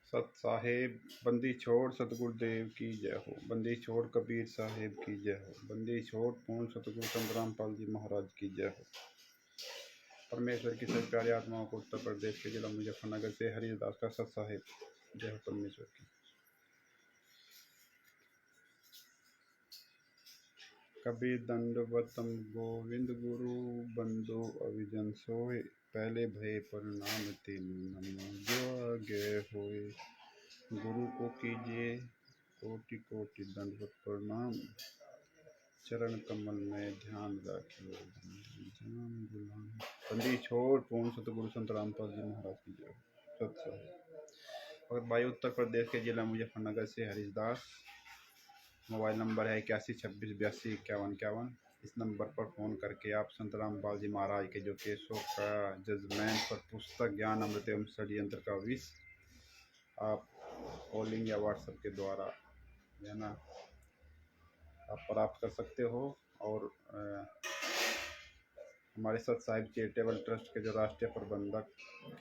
सत साहेब बंदी छोड़ सतगुरुदेव की जय हो। बंदी छोड़ कबीर साहेब की जय हो। बंदी छोड़ पूर्ण सतगुरु संतराम पाल जी महाराज की जय हो। परमेश्वर की सभी प्यारी आत्माओं को उत्तर प्रदेश के जिला मुजफ्फरनगर से हरिदास का सत साहेब जय हो परमेश्वर की। कबीर दंडवतम गोविंद गुरु बंदो अविजन सोए, पहले भय प्रणाम तीन नमो जो आगे होए। गुरु को कीजिए कोटि कोटि दंडवत प्रणाम, चरण कमल में ध्यान रखिए जान गुलाम। बंदी छोड़ पूर्ण सतगुरु संत रामपाल जी महाराज की जय। सत्संग और भाई उत्तर प्रदेश के जिला मुजफ्फरनगर से हरिदास। मोबाइल नंबर है 8126825151। इस नंबर पर फ़ोन करके आप संत रामपाल जी महाराज के जो केसों का जजमेंट पर पुस्तक ज्ञान अमृत एवं षड्यंत्र का विष आप कॉलिंग या व्हाट्सएप के द्वारा है ना आप प्राप्त कर सकते हो। और हमारे सत साहिब चैरिटेबल ट्रस्ट के जो राष्ट्रीय प्रबंधक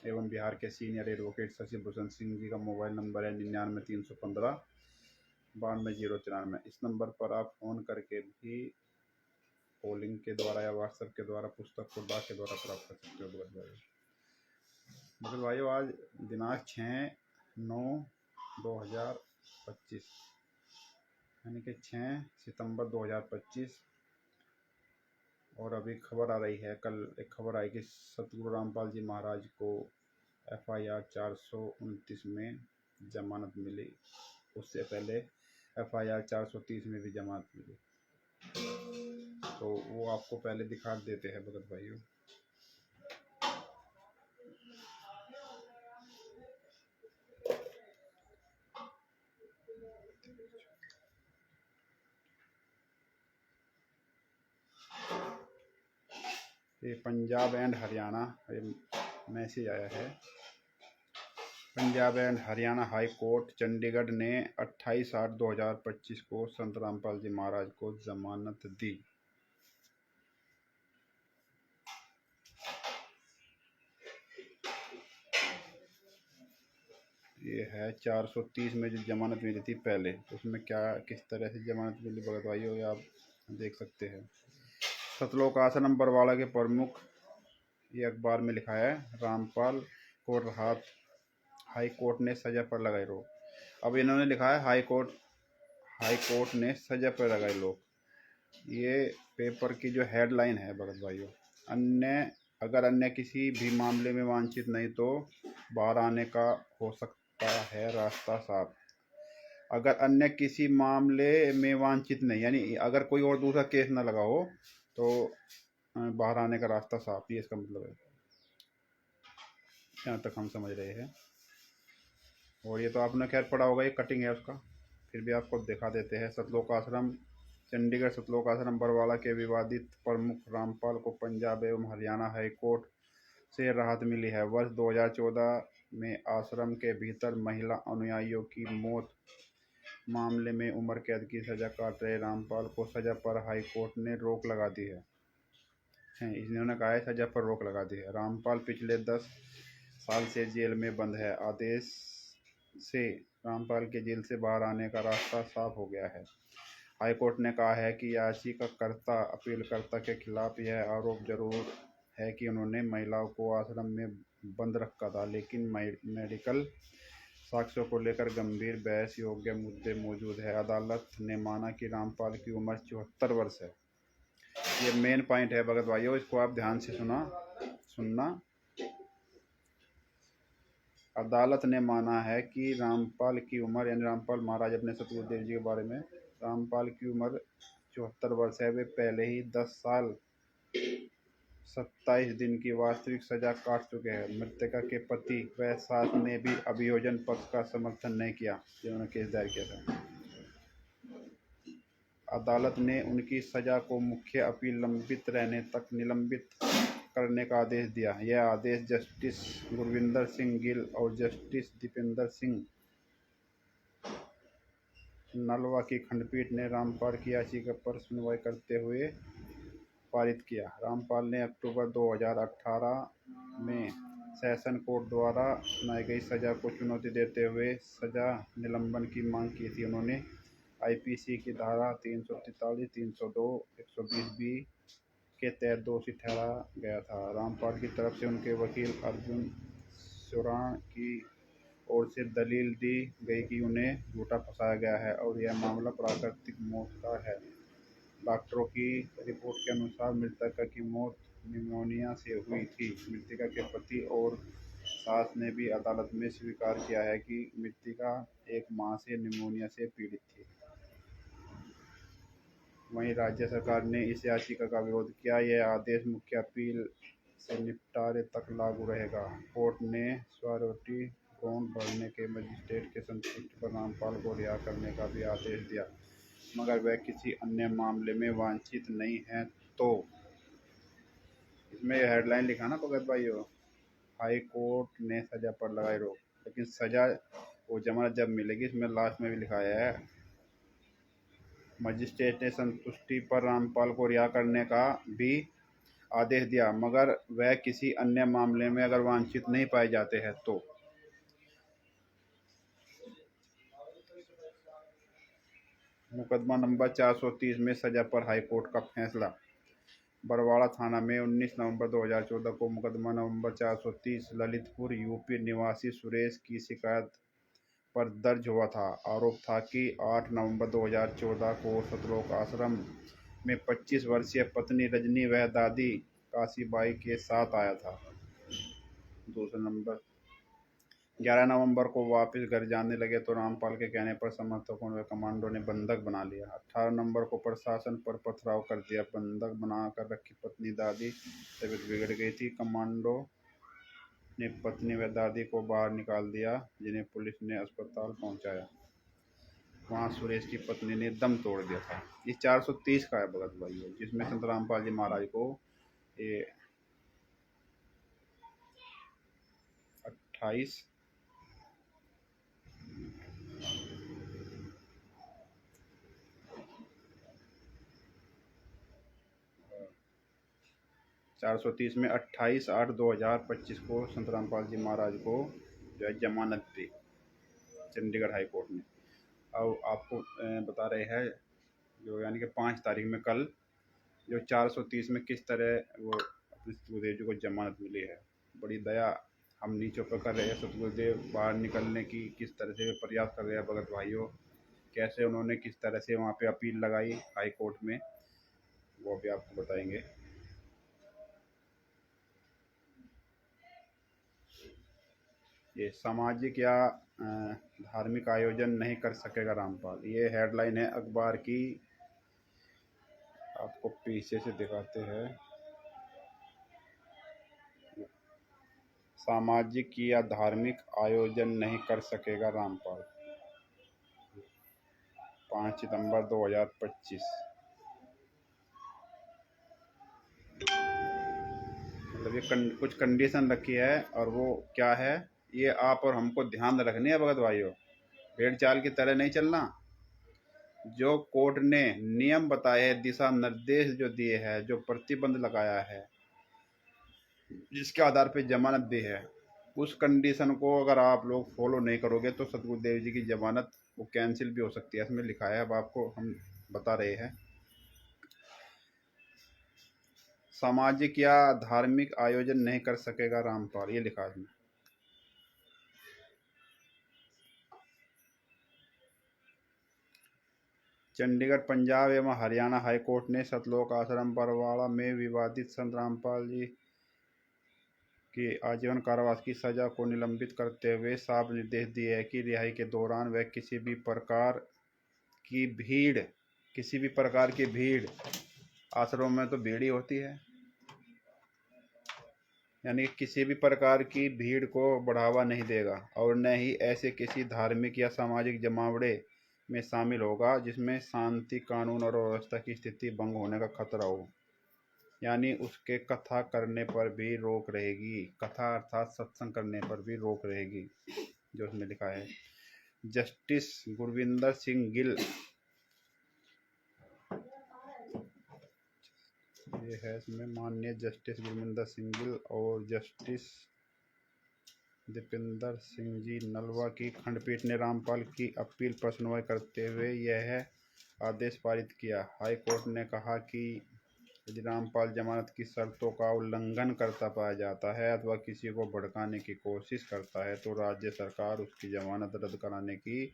एवं बिहार के सीनियर एडवोकेट शशि भूषण सिंह जी का मोबाइल नंबर है 99 315 92 093। इस नंबर पर आप फ़ोन करके भी कॉलिंग के द्वारा या व्हाट्सएप के द्वारा पुस्तक को डाक के द्वारा प्राप्त कर सकते हो। मतलब भाइयों आज दिनांक 6/9/2025 यानी कि 6 सितंबर 2025। और अभी खबर आ रही है, कल एक खबर आई कि सतगुरु रामपाल जी महाराज को FIR 429 में जमानत मिली। उससे पहले FIR 430 में भी जमानत मिली। तो वो आपको पहले दिखा देते हैं भगत भाइयों। ये पंजाब एंड हरियाणा मैसेज आया है। Punjab and Haryana high court Chandigarh ने 28/8/2025 को संत रामपाल जी महाराज को जमानत दी। ये है 430 में जो जमानत मिली थी पहले, तो उसमें क्या किस तरह से जमानत मिली भगत भाइयों ये आप देख सकते हैं। सतलोक आश्रम बरवाड़ा के प्रमुख, ये अखबार में लिखा है, रामपाल को राहत, हाई कोर्ट ने सजा पर लगाई रोक। अब इन्होंने लिखा है हाई कोर्ट ने सजा पर लगाई रोक। ये पेपर की जो हेडलाइन है भगत भाइयों, अगर अन्य किसी भी मामले में वांछित नहीं तो बाहर आने का हो सकता है रास्ता साफ। अगर अन्य किसी मामले में वांछित नहीं, यानी अगर कोई और दूसरा केस ना लगा हो तो बाहर आने का रास्ता साफ, ये इसका मतलब है, यहाँ तक हम समझ रहे हैं। और ये तो आपने खैर पढ़ा होगा, ये कटिंग है उसका, फिर भी आपको दिखा देते हैं। सतलोक आश्रम चंडीगढ़ सतलोक आश्रम बरवाड़ा के विवादित प्रमुख रामपाल को पंजाब एवं हरियाणा हाई कोर्ट से राहत मिली है। वर्ष 2014 में आश्रम के भीतर महिला अनुयायियों की मौत मामले में उम्र कैद की सजा काट रहे रामपाल को सजा पर हाई कोर्ट ने रोक लगा दी है। इन्होंने कहा है सजा पर रोक लगा दी है। रामपाल पिछले 10 साल से जेल में बंद है। आदेश से रामपाल के जेल से बाहर आने का रास्ता साफ हो गया है। हाईकोर्ट ने कहा है कि याचिकाकर्ता अपीलकर्ता के खिलाफ यह आरोप जरूर है कि उन्होंने महिलाओं को आश्रम में बंद रखा था, लेकिन मेडिकल साक्ष्यों को लेकर गंभीर बहस योग्य मुद्दे मौजूद है। अदालत ने माना कि रामपाल की उम्र 74 वर्ष है। ये मेन पॉइंट है भगत भाइयों, इसको आप ध्यान से सुनना। अदालत ने माना है कि रामपाल की उम्र, यानी रामपाल महाराज अपने सतगुरुदेव जी के बारे में, रामपाल की उम्र 74 वर्ष है। वे पहले ही 10 साल 27 दिन की वास्तविक सजा काट चुके हैं। मृतका के पति व सास ने भी अभियोजन पक्ष का समर्थन नहीं किया जिन्होंने केस दायर किया था। अदालत ने उनकी सजा को मुख्य अपील लंबित रहने तक निलंबित करने का आदेश दिया। यह आदेश जस्टिस गुरविंदर सिंह गिल और जस्टिस दीपेंद्र सिंह नलवा की खंडपीठ ने रामपाल की याचिका पर सुनवाई करते हुए पारित किया। रामपाल ने अक्टूबर 2018 में सेशन कोर्ट द्वारा सुनाई गई सज़ा को चुनौती देते हुए सज़ा निलंबन की मांग की थी। उन्होंने आईपीसी की धारा 343, 302, 120 बी के तहत दोषी ठहरा गया था। रामपाल की तरफ से उनके वकील अर्जुन सुराण की ओर से दलील दी गई कि उन्हें झूठा फंसाया गया है और यह मामला प्राकृतिक मौत का है। डॉक्टरों की रिपोर्ट के अनुसार मृतका की मौत निमोनिया से हुई थी। मृतका के पति और सास ने भी अदालत में स्वीकार किया है कि मृतका 1 माह से निमोनिया से पीड़ित थी। वहीं राज्य सरकार ने इस याचिका का विरोध किया। यह आदेश मुख्य अपील से निपटारे तक लागू रहेगा। कोर्ट ने श्योरिटी बॉन्ड भरने के मजिस्ट्रेट के संतुष्टि पर रामपाल को रिहा करने का भी आदेश दिया, मगर वह किसी अन्य मामले में वांछित नहीं है। तो इसमें हेडलाइन लिखा ना भगत भाइयों, हाई कोर्ट ने सजा पर लगाई रोक, लेकिन सजा वो जमानत जब मिलेगी, इसमें लास्ट में भी लिखाया है मजिस्ट्रेट ने संतुष्टि पर रामपाल को रिहा करने का भी आदेश दिया, मगर वह किसी अन्य मामले में अगर वांछित नहीं पाए जाते हैं तो। मुकदमा नंबर 430 में सजा पर हाईकोर्ट का फैसला। बरवाड़ा थाना में 19 नवंबर 2014 को मुकदमा नंबर 430 ललितपुर यूपी निवासी सुरेश की शिकायत पर दर्ज हुआ था। आरोप था कि 8 नवंबर 2014 को सतलोक आश्रम में 25 वर्षीय पत्नी रजनी व दादी काशीबाई के साथ आया था। दूसरा नंबर 11 नवंबर को वापस घर जाने लगे तो रामपाल के कहने पर समर्थकों व कमांडो ने बंधक बना लिया। 18 नवंबर को प्रशासन पर पथराव कर दिया। बंधक बनाकर रखी पत्नी दादी तबीयत बिगड़ गई थी। कमांडो ने पत्नी व दादी को बाहर निकाल दिया, जिन्हें पुलिस ने अस्पताल पहुंचाया। वहां सुरेश की पत्नी ने दम तोड़ दिया था। ये 430 का है भगत भाई, जिसमें संत रामपाल जी महाराज को ये 28 430 में 28/8/2025 को संत रामपाल जी महाराज को जो है जमानत दी चंडीगढ़ हाई कोर्ट ने। अब आपको बता रहे हैं जो यानी कि 5 तारीख में कल जो 430 में किस तरह वो अपने सतगुरुदेव जी को जमानत मिली है। बड़ी दया हम नीचों पर कर रहे हैं। सतगुरुदेव बाहर निकलने की किस तरह से प्रयास कर रहे हैं भगत भाइयों, कैसे उन्होंने किस तरह से वहाँ पे अपील लगाई हाई कोर्ट में, वो भी आपको बताएंगे। ये सामाजिक या धार्मिक आयोजन नहीं कर सकेगा रामपाल, ये हेडलाइन है अखबार की। आपको पीछे से दिखाते हैं। सामाजिक या धार्मिक आयोजन नहीं कर सकेगा रामपाल, 5 सितंबर 2025। मतलब ये कुछ कंडीशन रखी है, और वो क्या है ये आप और हमको ध्यान रखनी है भगत भाइयों। भेड़ चाल की तरह नहीं चलना। जो कोर्ट ने नियम बताए हैं, दिशा निर्देश जो दिए हैं, जो प्रतिबंध लगाया है, जिसके आधार पे जमानत दी है, उस कंडीशन को अगर आप लोग फॉलो नहीं करोगे तो सतगुरुदेव जी की जमानत वो कैंसिल भी हो सकती है। इसमें लिखा है, अब आपको हम बता रहे हैं। सामाजिक या धार्मिक आयोजन नहीं कर सकेगा रामपाल, ये लिखा है। चंडीगढ़ पंजाब एवं हरियाणा हाईकोर्ट ने सतलोक आश्रम बरवाड़ा में विवादित संत रामपाल जी की आजीवन कारावास की सजा को निलंबित करते हुए साफ निर्देश दिए हैं कि रिहाई के दौरान वह किसी भी प्रकार की भीड़, आश्रम में तो भीड़ ही होती है, यानी किसी भी प्रकार की भीड़ को बढ़ावा नहीं देगा, और न ही ऐसे किसी धार्मिक या सामाजिक जमावड़े में शामिल होगा जिसमें शांति, कानून और व्यवस्था की स्थिति भंग होने का खतरा हो। यानी उसके कथा करने पर भी रोक रहेगी। कथा अर्थात सत्संग करने पर भी रोक रहेगी, जो उसमें लिखा है। जस्टिस गुरविंदर सिंह गिल, ये है इसमें, माननीय जस्टिस गुरविंदर सिंह गिल और जस्टिस दीपेंद्र सिंह जी नलवा की खंडपीठ ने रामपाल की अपील पर सुनवाई करते हुए यह आदेश पारित किया। हाई कोर्ट ने कहा कि यदि रामपाल जमानत की शर्तों का उल्लंघन करता पाया जाता है अथवा किसी को भड़काने की कोशिश करता है तो राज्य सरकार उसकी जमानत रद्द कराने की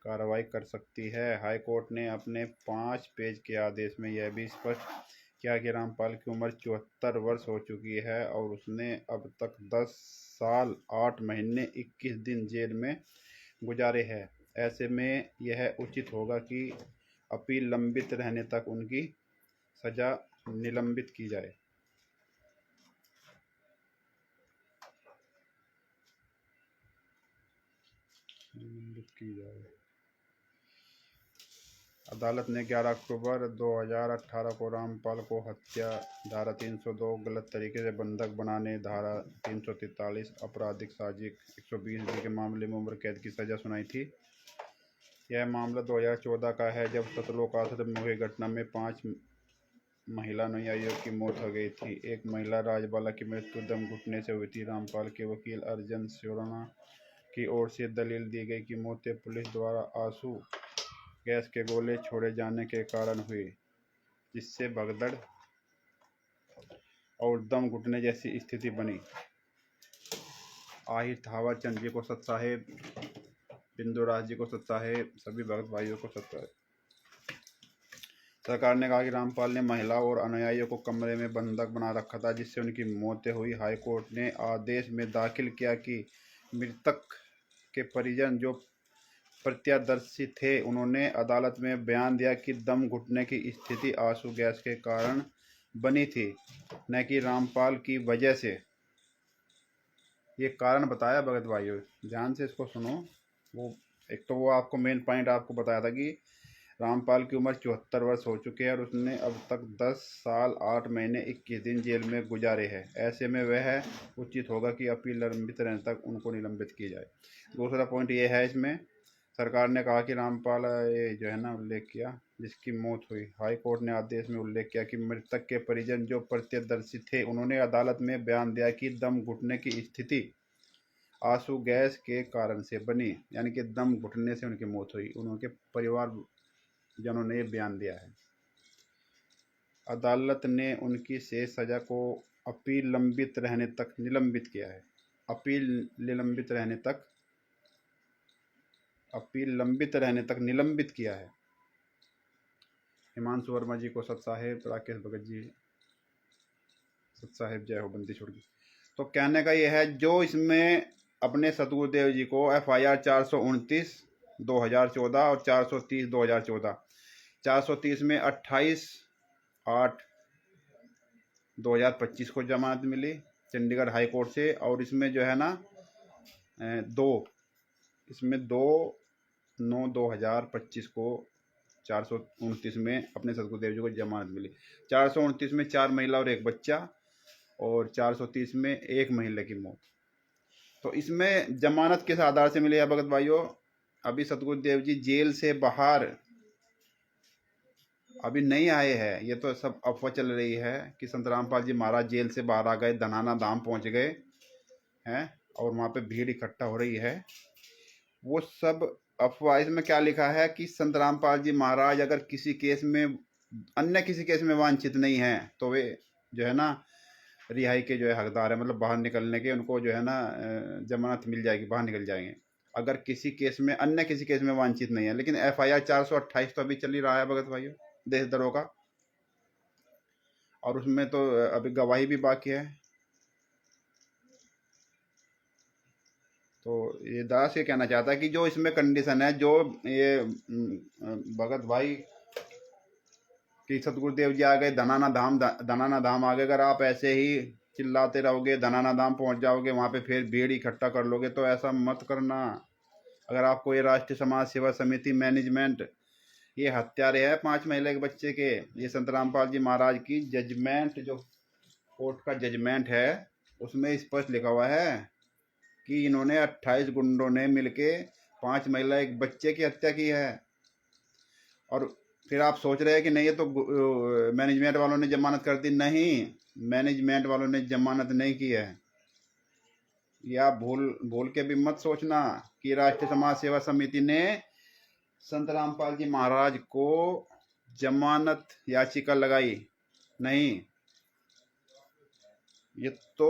कार्रवाई कर सकती है। हाई कोर्ट ने अपने 5 पेज के आदेश में यह भी स्पष्ट किया कि रामपाल की उम्र 74 वर्ष हो चुकी है और उसने अब तक 10 साल 8 महीने 21 दिन जेल में गुजारे हैं। ऐसे में यह उचित होगा कि अपील लंबित रहने तक उनकी सजा निलंबित की जाए। अदालत ने 11 अक्टूबर 2018 को रामपाल को हत्या धारा 302 गलत तरीके से बंधक बनाने धारा 343 आपराधिक साजिश 120 के मामले में उम्र कैद की सजा सुनाई थी। यह मामला 2014 का है जब सतलोक आश्रम में हुई घटना में 5 महिला अनुयायियों की मौत हो गई थी। एक महिला राजबाला की मृत्यु दम घुटने से हुई थी। रामपाल के वकील अर्जन सिरोना की ओर से दलील दी गई कि मौतें पुलिस द्वारा आंसू गैस के गोले छोड़े जाने के कारण हुई, जिससे भगदड़ और दम घुटने जैसी स्थिति बनी। आहिर थावर चंद जी को सत साहेब, बिंदुराज जी को सत साहेब, सभी भगत भाइयों को सत साहेब। सरकार ने कहा कि रामपाल ने महिला और अनुयायियों को कमरे में बंधक बना रखा था, जिससे उनकी मौतें हुई। हाई कोर्ट ने आदेश में दाखिल किया कि मृतक के परिजन जो प्रत्यक्षदर्शी थे उन्होंने अदालत में बयान दिया कि दम घुटने की स्थिति आंसू गैस के कारण बनी थी, न कि रामपाल की वजह से। ये कारण बताया भगत भाइयों, ध्यान से इसको सुनो। एक तो वो आपको मेन पॉइंट आपको बताया था कि रामपाल की उम्र 74 वर्ष हो चुकी है और उसने अब तक 10 साल 8 महीने 21 दिन जेल में गुजारे हैं। ऐसे में वह उचित होगा कि अपील लंबित रहने तक उनको निलंबित की जाए। दूसरा पॉइंट ये है, इसमें सरकार ने कहा कि रामपाल ये जो है ना उल्लेख किया जिसकी मौत हुई। हाई कोर्ट ने आदेश में उल्लेख किया कि मृतक के परिजन जो प्रत्यक्षदर्शी थे उन्होंने अदालत में बयान दिया कि दम घुटने की स्थिति आंसू गैस के कारण से बनी, यानी कि दम घुटने से उनकी मौत हुई। उनके परिवार जनों ने बयान दिया है। अदालत ने उनकी शेष सजा को अपील लंबित रहने तक निलंबित किया है। अपील लंबित रहने तक निलंबित किया है। हिमांशु वर्मा जी को सत साहेब, राकेश भगत जी सत साहेब, जय हो बंदी छोड़ दी। तो कहने का यह है, जो इसमें अपने सतगुरुदेव जी को FIR 429 2014 और 430 2014, 430 में 28/8/2025 को जमानत मिली चंडीगढ़ हाई कोर्ट से, और इसमें जो है ना 2/9/2025 को 429 में अपने सतगुरुदेव जी को जमानत मिली। 429 में 4 महिला और 1 बच्चा और 430 में 1 महिला की मौत। तो इसमें जमानत किस आधार से मिली है भगत भाइयों? अभी सतगुरुदेव जी जेल से बाहर अभी नहीं आए हैं। ये तो सब अफवाह चल रही है कि संत रामपाल जी महाराज जेल से बाहर आ गए, धनाना धाम पहुंच गए हैं और वहाँ पे भीड़ इकट्ठा हो रही है। वो सब अफवाह। इसमें क्या लिखा है कि संत रामपाल जी महाराज अगर किसी केस में, अन्य किसी केस में वांछित नहीं है तो वे जो है ना रिहाई के जो है हकदार है, मतलब बाहर निकलने के, उनको जो है ना जमानत मिल जाएगी, बाहर निकल जाएंगे अगर किसी केस में, अन्य किसी केस में वांछित नहीं है। लेकिन FIR 428 तो अभी चल ही रहा है भगत भाइयों, देशद्रोह का, और उसमें तो अभी गवाही भी बाकी है। तो ये दास ये कहना चाहता है कि जो इसमें कंडीशन है, जो ये भगत भाई कि सतगुरुदेव जी आ गए, धनाना धाम आ गए, अगर आप ऐसे ही चिल्लाते रहोगे, धनाना धाम पहुंच जाओगे, वहाँ पे फिर भीड़ इकट्ठा कर लोगे, तो ऐसा मत करना। अगर आपको ये राष्ट्रीय समाज सेवा समिति मैनेजमेंट ये हत्यारे है 5 महिला के बच्चे के, ये संत रामपाल जी महाराज की जजमेंट, जो कोर्ट का जजमेंट है उसमें स्पष्ट लिखा हुआ है कि इन्होंने 28 गुंडों ने मिलके 5 महिला 1 बच्चे की हत्या की है। और फिर आप सोच रहे हैं कि नहीं ये तो मैनेजमेंट वालों ने जमानत कर दी। नहीं, मैनेजमेंट वालों ने जमानत नहीं की है, ये आप भूल भूल के भी मत सोचना कि राष्ट्रीय समाज सेवा समिति ने संत रामपाल जी महाराज को जमानत याचिका लगाई। नहीं, ये तो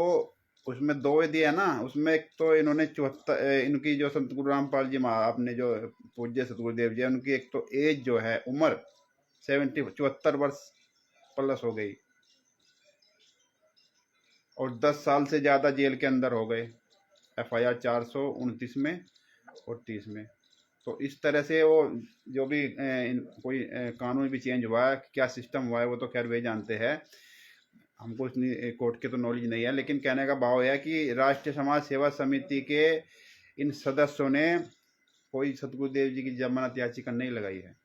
उसमें दो विधि है ना। उसमें एक तो इन्होंने 74 इनकी जो संत गुरु रामपाल जी महाराज अपने जो पूज्य सतगुरुदेव जी उनकी एक तो एज जो है उम्र 74 वर्ष प्लस हो गई और 10 साल से ज़्यादा जेल के अंदर हो गए FIR 429 में और 30 में। तो इस तरह से वो जो भी कोई कानून भी चेंज हुआ है, क्या सिस्टम हुआ है, वो तो खैर वे जानते हैं। हमको इतनी कोर्ट की तो नॉलेज नहीं है, लेकिन कहने का भाव है कि राष्ट्रीय समाज सेवा समिति के इन सदस्यों ने कोई सतगुरुदेव जी की जमानत याचिका नहीं लगाई है।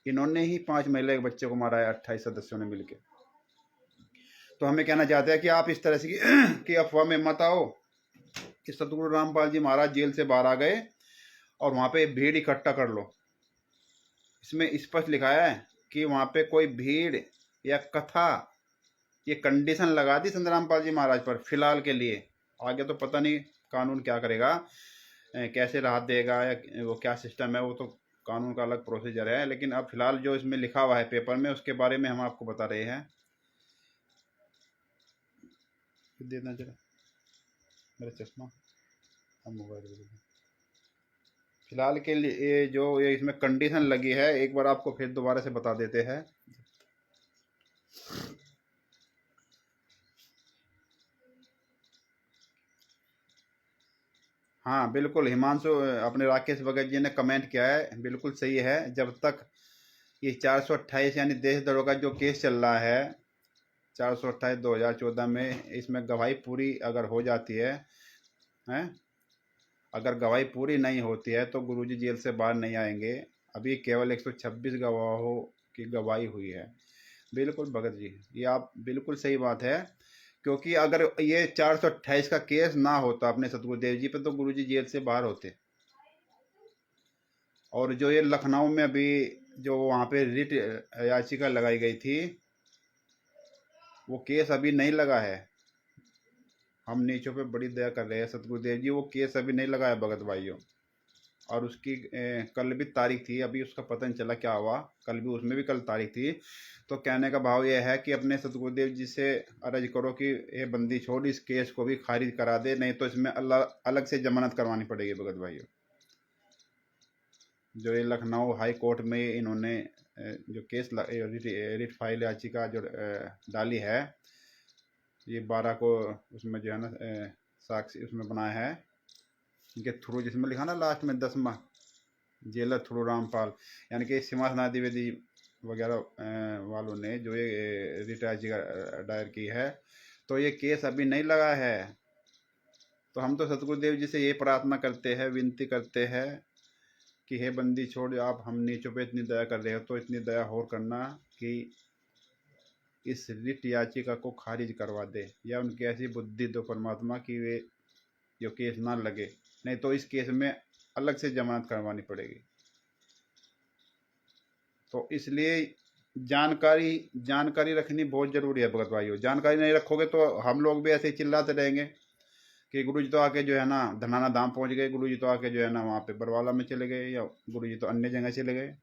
इन्होंने ही 5 महिला के बच्चे को मारा है 28 सदस्यों ने मिलकर। तो हमें कहना चाहते हैं कि आप इस तरह से कि अफवाह में मत आओ कि सतगुरु रामपाल जी महाराज जेल से बाहर आ गए और वहां पे भीड़ इकट्ठा कर लो। इसमें स्पष्ट लिखा है कि वहां पे कोई भीड़ या कथा, ये कंडीशन लगा दी संत रामपाल जी महाराज पर फिलहाल के लिए। आगे तो पता नहीं कानून क्या करेगा, कैसे राहत देगा या वो क्या सिस्टम है, वो तो कानून का अलग प्रोसीजर है। लेकिन अब फिलहाल जो इसमें लिखा हुआ है पेपर में, उसके बारे में हम आपको बता रहे हैं। देना जरा मेरा चश्मा, हम मोबाइल फिलहाल के लिए जो ये इसमें कंडीशन लगी है, एक बार आपको फिर दोबारा से बता देते हैं। हाँ बिल्कुल, हिमांशु अपने राकेश भगत जी ने कमेंट किया है, बिल्कुल सही है। जब तक ये 428 यानी देशद्रोह का जो केस चल रहा है 428 2014 में, इसमें गवाही पूरी अगर हो जाती है, हैं, अगर गवाही पूरी नहीं होती है तो गुरुजी जेल से बाहर नहीं आएंगे। अभी केवल 126 गवाहों की गवाही हुई है। बिल्कुल भगत जी, ये आप बिल्कुल सही बात है, क्योंकि अगर ये 428 का केस ना होता अपने सतगुरुदेव जी पे तो गुरुजी जेल से बाहर होते। और जो ये लखनऊ में अभी जो वहाँ पे रिट याचिका लगाई गई थी, वो केस अभी नहीं लगा है। हम नीचों पे बड़ी दया कर रहे हैं सतगुरुदेव जी, वो केस अभी नहीं लगा है भगत भाइयों। और उसकी कल भी तारीख थी, अभी उसका पता नहीं चला क्या हुआ, कल भी उसमें भी कल तारीख थी। तो कहने का भाव यह है कि अपने सतगुरुदेव जी से अर्ज करो कि ये बंदी छोड़, इस केस को भी खारिज करा दे, नहीं तो इसमें अलग से जमानत करवानी पड़ेगी भगत भाइयों। जो ये लखनऊ हाई कोर्ट में इन्होंने जो केस रिट फाइल याचिका जो डाली है, ये 12 को उसमें जो है ना साक्षी उसमें बनाया है इनके थ्रू, जिसमें लिखा ना लास्ट में 10वां जेलर थ्रू रामपाल, यानी कि सिंहासना द्विवेदी वगैरह वालों ने जो ये रिट याचिका दायर की है। तो ये केस अभी नहीं लगा है। तो हम तो सतगुरुदेव जी से ये प्रार्थना करते हैं, विनती करते हैं कि हे बंदी छोड़, आप हम नीचों पे इतनी दया कर रहे हो तो इतनी दया और करना कि इस रिट याचिका को खारिज करवा दे, या उनकी ऐसी बुद्धि दो परमात्मा कि वे जो केस ना लगे, नहीं तो इस केस में अलग से जमानत करवानी पड़ेगी। तो इसलिए जानकारी रखनी बहुत ज़रूरी है भगत भाइयों। जानकारी नहीं रखोगे तो हम लोग भी ऐसे ही चिल्लाते रहेंगे कि गुरुजी तो आके जो है ना धनाना धाम पहुंच गए, गुरुजी तो आके जो है ना वहाँ पे बरवाला में चले गए, या गुरुजी तो अन्य जगह चले गए।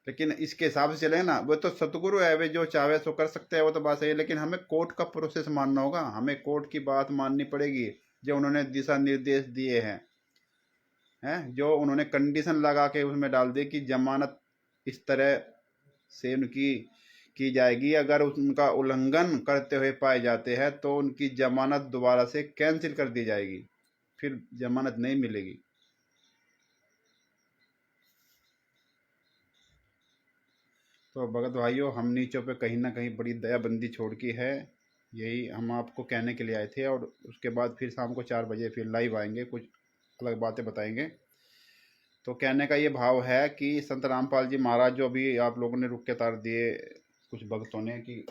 लेकिन इसके हिसाब से चले ना, वो तो सतगुरु है, वे जो चाहे सो कर सकते हैं, वो तो बात सही है। लेकिन हमें कोर्ट का प्रोसेस मानना होगा, हमें कोर्ट की बात माननी पड़ेगी, जो उन्होंने दिशा निर्देश दिए हैं, जो उन्होंने कंडीशन लगा के उसमें डाल दी कि जमानत इस तरह से उनकी की जाएगी, अगर उनका उल्लंघन करते हुए पाए जाते हैं तो उनकी जमानत दोबारा से कैंसिल कर दी जाएगी, फिर जमानत नहीं मिलेगी। तो भगत भाइयों, हम नीचों पे कहीं ना कहीं बड़ी दयाबंदी छोड़ की है, यही हम आपको कहने के लिए आए थे। और उसके बाद फिर शाम को 4 बजे फिर लाइव आएंगे, कुछ अलग बातें बताएंगे। तो कहने का ये भाव है कि संत रामपाल जी महाराज जो अभी आप लोगों ने रुक के तार दिए कुछ भक्तों ने कि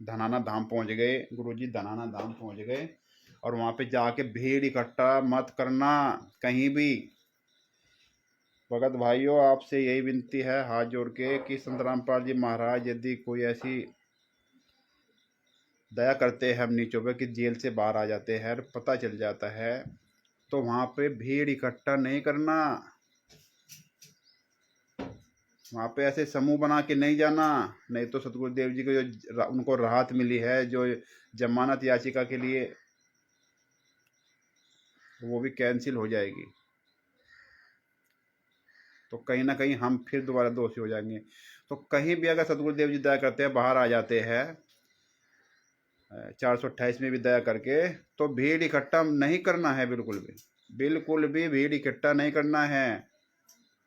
धनाना धाम पहुंच गए, गुरुजी धनाना धाम पहुंच गए, और वहाँ पे जाके भीड़ इकट्ठा मत करना कहीं भी। भगत भाइयों, आपसे यही विनती है हाथ जोड़ के कि संत रामपाल जी महाराज यदि कोई ऐसी दया करते हैं हम नीचों पे कि जेल से बाहर आ जाते हैं और पता चल जाता है तो वहाँ पे भीड़ इकट्ठा नहीं करना, वहाँ पे ऐसे समूह बना के नहीं जाना। नहीं तो सतगुरुदेव जी को जो उनको राहत मिली है जो जमानत याचिका के लिए, वो भी कैंसिल हो जाएगी। तो कहीं ना कहीं हम फिर दोबारा दोषी हो जाएंगे। तो कहीं भी अगर सतगुरुदेव जी दया करते हैं, बाहर आ जाते हैं 428 में भी दया करके, तो भीड़ इकट्ठा नहीं करना है, बिल्कुल भी भीड़ इकट्ठा नहीं करना है।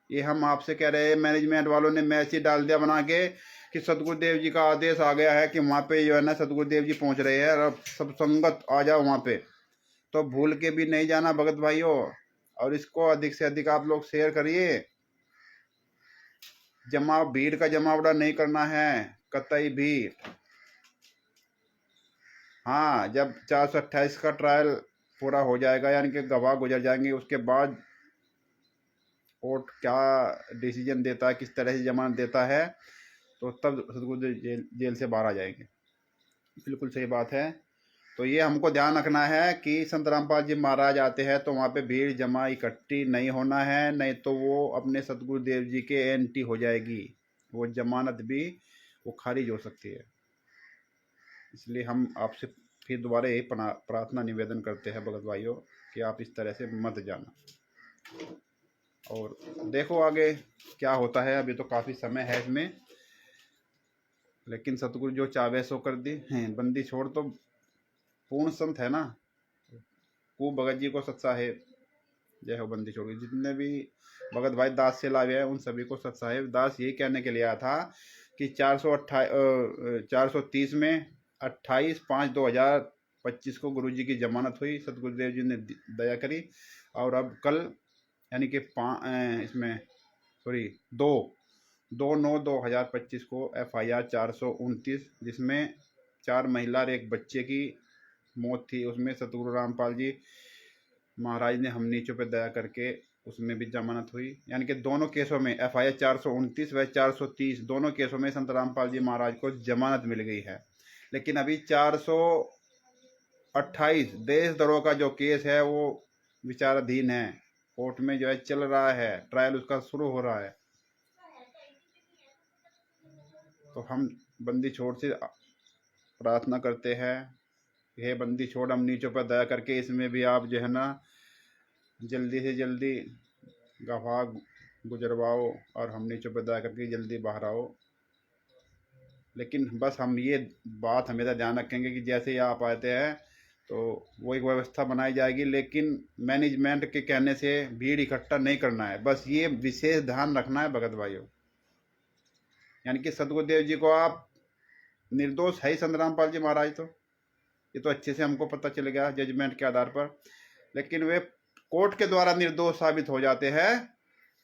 ये हम आपसे कह रहे हैं, मैनेजमेंट वालों ने मैसेज डाल दिया बना के कि सतगुरुदेव जी का आदेश आ गया है कि वहाँ पे जो है ना सतगुरुदेव जी पहुँच रहे हैं और सब संगत आ जाओ वहाँ पे। तो भूल के भी नहीं जाना भगत भाइयों, और इसको अधिक से अधिक आप लोग शेयर करिए। भीड़ का जमावड़ा नहीं करना है कतई भी। हाँ, जब 428 का ट्रायल पूरा हो जाएगा, यानी कि गवाह गुजर जाएंगे, उसके बाद कोर्ट क्या डिसीजन देता है, किस तरह से जमानत देता है, तो तब सतगुरुदेव जेल से बाहर आ जाएंगे। बिल्कुल सही बात है। तो ये हमको ध्यान रखना है कि संत रामपाल जी महाराज आते हैं तो वहाँ पे भीड़ जमा इकट्ठी नहीं होना है, नहीं तो वो अपने सतगुरुदेव जी के एंटी हो जाएगी, वो जमानत भी वो खारिज हो सकती है। इसलिए हम आपसे फिर दोबारा यही प्रार्थना निवेदन करते हैं भगत भाइयों कि आप इस तरह से मत जाना। और देखो आगे क्या होता है, अभी तो काफ़ी समय है इसमें, लेकिन सतगुरु जो चावे सो कर दी हैं। बंदी छोड़ तो पूर्ण संत है ना, को भगत जी को सत साहेब जय हो। बंदी छोड़ जितने भी भगत भाई दास से लावे हैं उन सभी को सत साहेब। दास यही कहने के लिए आया था कि 430 में 28/5/2025 को गुरु जी की जमानत हुई, सतगुरुदेव जी ने दया करी, और अब कल यानी कि इसमें सॉरी 2/9/2025 को FIR 429, जिसमें 4 महिला और 1 बच्चे की मौत थी, उसमें सतगुरु रामपाल जी महाराज ने हम नीचों पे दया करके उसमें भी जमानत हुई। यानी कि दोनों केसों में FIR 429 व 430 दोनों केसों में संत रामपाल जी महाराज को जमानत मिल गई है। लेकिन अभी 428 देशद्रोह का जो केस है वो विचाराधीन है, कोर्ट में जो है चल रहा है, ट्रायल उसका शुरू हो रहा है। तो हम बंदी छोड़ से प्रार्थना करते हैं, हे बंदी छोड़ हम नीचों पर दया करके इसमें भी आप जो है ना जल्दी से जल्दी गवाह गुजरवाओ और हम नीचों पर दया करके जल्दी बाहर आओ। लेकिन बस हम ये बात हमेशा ध्यान रखेंगे कि जैसे ही आप आते हैं तो वो एक व्यवस्था बनाई जाएगी, लेकिन मैनेजमेंट के कहने से भीड़ इकट्ठा नहीं करना है, बस ये विशेष ध्यान रखना है भगत भाइयों। यानी कि सतगुरुदेव जी को आप निर्दोष है ही संत रामपाल जी महाराज, तो ये तो अच्छे से हमको पता चल गया जजमेंट के आधार पर। लेकिन वे कोर्ट के द्वारा निर्दोष साबित हो जाते हैं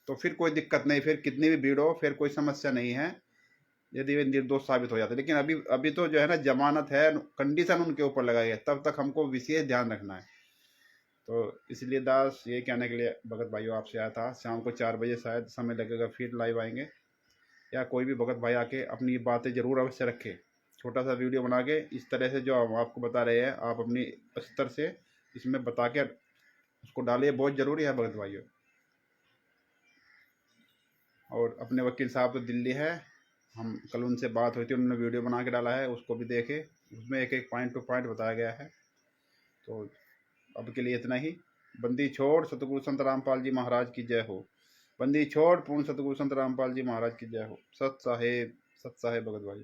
तो फिर कोई दिक्कत नहीं, फिर कितनी भी भीड़ हो फिर कोई समस्या नहीं है यदि वे निर्दोष साबित हो जाते। लेकिन अभी तो जो है ना जमानत है, कंडीशन उनके ऊपर लगाई है, तब तक हमको विशेष ध्यान रखना है। तो इसलिए दास ये कहने के लिए भगत भाइयों आपसे आया था। शाम को 4 बजे शायद समय लगेगा, फिर लाइव आएंगे, या कोई भी भगत भाई आके अपनी बातें जरूर अवश्य रखे, छोटा सा वीडियो बना के इस तरह से जो हम आपको बता रहे हैं आप अपनी स्तर से इसमें बता के उसको डालिए, बहुत ज़रूरी है भगत भाइयों। और अपने वकील साहब तो दिल्ली है, हम कल उनसे बात हुई थी, उन्होंने वीडियो बना के डाला है, उसको भी देखे, उसमें एक एक पॉइंट टू पॉइंट बताया गया है। तो अब के लिए इतना ही। बंदी छोड़ सतगुरु संत रामपाल जी महाराज की जय हो। बंदी छोड़ पूर्ण सतगुरु संत रामपाल जी महाराज की जय हो। सत साहेब भगत भाई।